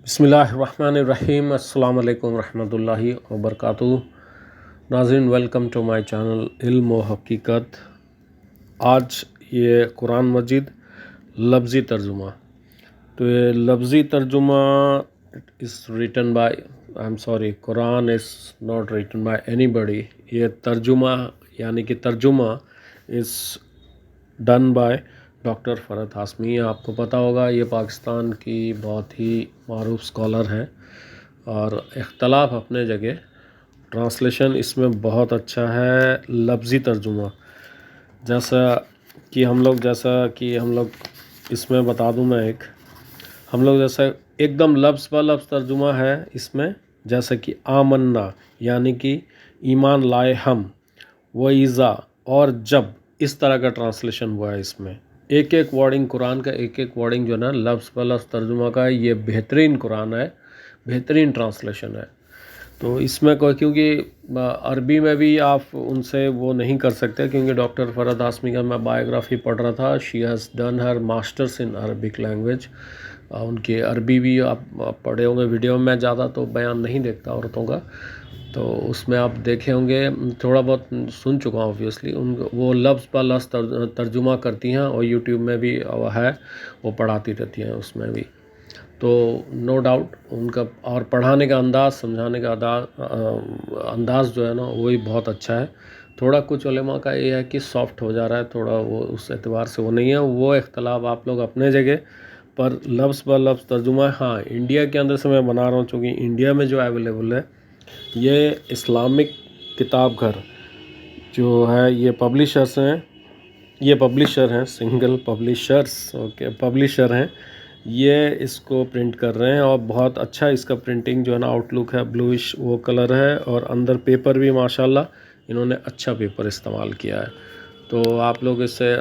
बिस्मिल्लाहिर्रहमानिर्रहीम। अस्सलाम वालेकुम रहमतुल्लाहि व बरकातुहू। नाज़रीन, वेलकम टू माय चैनल इल्म व हकीकत। आज ये कुरान मजीद लफ्ज़ी तर्जुमा। तो ये लफ्ज़ी तर्जुमा is written by, I am sorry, Quran is not written by anybody. ये तर्जुमा यानी कि तर्जुमा is done by doctor Farhat Hashmi. आपको पता होगा ये पाकिस्तान की बहुत ही मारूफ स्कॉलर हैं और इख्तलाफ अपने जगह। ट्रांसलेशन इसमें बहुत अच्छा है। लफ्ज़ी तर्जुमा जैसा कि हम लोग इसमें बता दूं मैं हम लोग जैसा एकदम लफ्ज़ ब लफ्ज़ तर्जुमा है इसमें। जैसे कि आमन्ना यानी कि ईमान लाए हम, व इज़ा और जब, इस तरह का ट्रांसलेशन हुआ है इसमें। एक एक वर्डिंग कुरान का, एक एक वर्डिंग जो है ना लफ्ज़ ब लफ्ज़ तर्जुमा का है। ये बेहतरीन कुरान है, बेहतरीन ट्रांसलेशन है। तो इसमें कोई, क्योंकि अरबी में भी आप उनसे वो नहीं कर सकते, क्योंकि डॉक्टर फ़रहद हाशमी का मैं बायोग्राफ़ी पढ़ रहा था। She has done her masters in Arabic language. उनकी अरबी भी आप पढ़े होंगे वीडियो में। मैं ज़्यादा तो बयान नहीं देखता औरतों का, तो उसमें आप देखे होंगे, थोड़ा बहुत सुन चुका हूँ ऑब्वियसली। वो लफ्ज़ ब लफ्ज़ तर्जुमा करती हैं और यूट्यूब में भी है, वो पढ़ाती रहती हैं उसमें भी। तो नो डाउट उनका और पढ़ाने का अंदाज़, समझाने का अंदाज़ जो है ना वो भी बहुत अच्छा है। थोड़ा कुछ उलेमा का ये है कि सॉफ्ट हो जा रहा है थोड़ा, वो उस एतबार से वो नहीं है। वो इख्तलाफ आप लोग अपने जगह पर, लफ्ज़ ब लफ्ज़ तर्जुमा। हाँ, इंडिया के अंदर से मैं बना रहा हूँ, चूँकि इंडिया में जो अवेलेबल है ये इस्लामिक किताब घर जो है, ये पब्लिशर्स हैं, ये पब्लिशर हैं, सिंगल पब्लिशर्स, ओके, पब्लिशर हैं। ये इसको प्रिंट कर रहे हैं और बहुत अच्छा इसका प्रिंटिंग जो है ना आउटलुक है, ब्लूइश वो कलर है। और अंदर पेपर भी माशाल्लाह इन्होंने अच्छा पेपर इस्तेमाल किया है। तो आप लोग इससे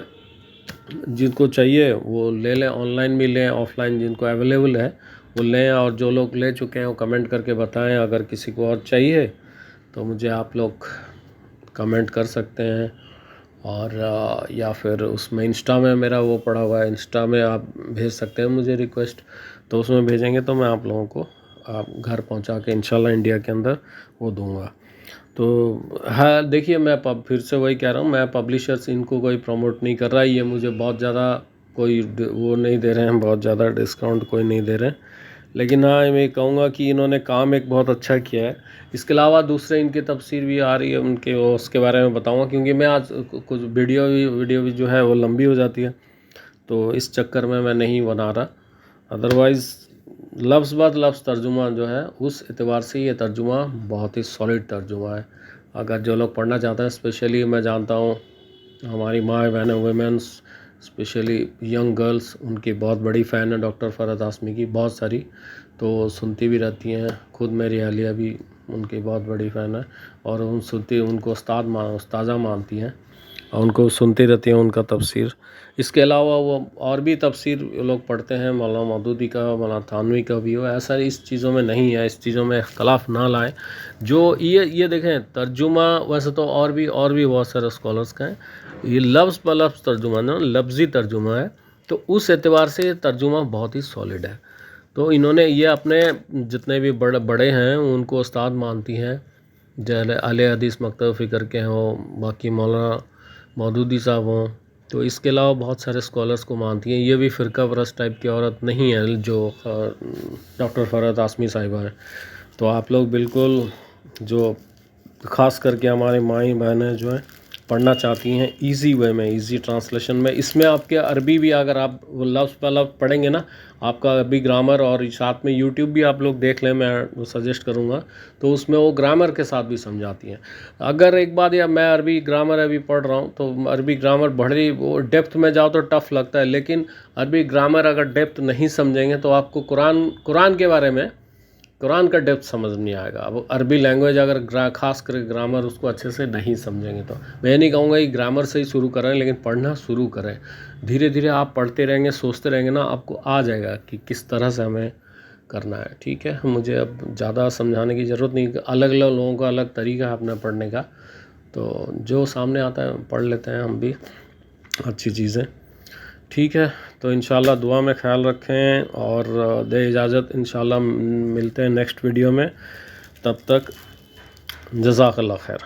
जिनको चाहिए वो ले लें, ऑनलाइन भी लें, ऑफ़लाइन जिनको अवेलेबल है वो लें। और जो लोग ले चुके हैं वो कमेंट करके बताएं। अगर किसी को और चाहिए तो मुझे आप लोग कमेंट कर सकते हैं। और या फिर उसमें इंस्टा में मेरा वो पड़ा हुआ है, इंस्टा में आप भेज सकते हैं मुझे रिक्वेस्ट, तो उसमें भेजेंगे तो मैं आप लोगों को आप घर पहुंचा के इंशाल्लाह इंडिया के अंदर वो दूंगा। तो हाँ, देखिए, मैं फिर से वही कह रहा हूँ, मैं पब्लिशर्स इनको कोई प्रमोट नहीं कर रहा। ये मुझे बहुत ज़्यादा कोई वो नहीं दे रहे हैं, बहुत ज़्यादा डिस्काउंट कोई नहीं दे रहे हैं। लेकिन हाँ, मैं कहूँगा कि इन्होंने काम एक बहुत अच्छा किया है। इसके अलावा दूसरे इनकी तफसीर भी आ रही है उनके, वो उसके बारे में बताऊँगा, क्योंकि मैं आज कुछ वीडियो भी जो है वो लंबी हो जाती है, तो इस चक्कर में मैं नहीं बना रहा। अदरवाइज़ लफ्ज़ ब लफ्ज़ तर्जुमा जो है उस एतबार से ये तर्जुमा बहुत ही सॉलिड तर्जुमा है। अगर जो लोग पढ़ना चाहते हैं, स्पेशली मैं जानता हूँ हमारी माँ बहनें, वुमेन्स, स्पेशली यंग गर्ल्स, उनकी बहुत बड़ी फ़ैन है डॉक्टर फ़रहद हाशमी की, बहुत सारी, तो सुनती भी रहती हैं। खुद मेरी अहलिया भी उनकी बहुत बड़ी फ़ैन है और उनको उस्ताज़ा मानती हैं और उनको सुनती रहती हैं उनका तफसीर। इसके अलावा वो और भी तफसीर लोग पढ़ते हैं, मौलाना मौदूदी का, मौलाना थानवी का भी हो। ऐसा इस चीज़ों में नहीं है, इस चीज़ों में इख्तलाफ ना लाएं। जो ये देखें तर्जुमा, वैसे तो और भी बहुत सारे स्कॉलर्स का है। ये लफ्ज़ ब लफ्ज़ तर्जुमा ना लफ्ज़ी तर्जुमा है, तो उस एतबार से ये तर्जुमा बहुत ही सॉलिड है। तो इन्होंने ये अपने जितने भी बड़े हैं उनको उस्ताद मानती हैं, जैसे अहले हदीस मकतब फ़िक्र के हों, बाकी मौलाना मौदूदी साहब हों। तो इसके अलावा बहुत सारे स्कॉलर्स को मानती हैं। ये भी फ़िरका परस्त टाइप की औरत नहीं है जो डॉक्टर फ़रहद हाशमी साहिबा है। तो आप लोग बिल्कुल, जो ख़ास करके हमारे माई बहनें जो हैं पढ़ना चाहती हैं इजी वे में, इजी ट्रांसलेशन में, इसमें आपके अरबी भी, अगर आप वो लफ्ज़ ब लफ्ज़ पढ़ेंगे ना, आपका अरबी ग्रामर, और साथ में यूट्यूब भी आप लोग देख लें, मैं सजेस्ट करूँगा, तो उसमें वो ग्रामर के साथ भी समझाती हैं। अगर एक बात, या मैं अरबी ग्रामर अभी पढ़ रहा हूँ, तो अरबी ग्रामर बड़ी वो डेप्थ में जाओ तो टफ़ लगता है, लेकिन अरबी ग्रामर अगर डेप्थ नहीं समझेंगे तो आपको कुरान के बारे में, कुरान का डेप्थ समझ नहीं आएगा। अब अरबी लैंग्वेज अगर खास कर ग्रामर उसको अच्छे से नहीं समझेंगे, तो मैं नहीं कहूँगा कि ग्रामर से ही शुरू करें, लेकिन पढ़ना शुरू करें। धीरे धीरे आप पढ़ते रहेंगे, सोचते रहेंगे ना, आपको आ जाएगा कि किस तरह से हमें करना है। ठीक है, मुझे अब ज़्यादा समझाने की ज़रूरत नहीं। अलग अलग लोगों का अलग तरीका है अपना पढ़ने का, तो जो सामने आता है पढ़ लेते हैं हम भी अच्छी चीज़ें। ٹھیک ہے، تو انشاءاللہ دعا میں خیال رکھیں اور دے اجازت، انشاءاللہ ملتے ہیں نیکسٹ ویڈیو میں، تب تک جزاک اللہ خیر.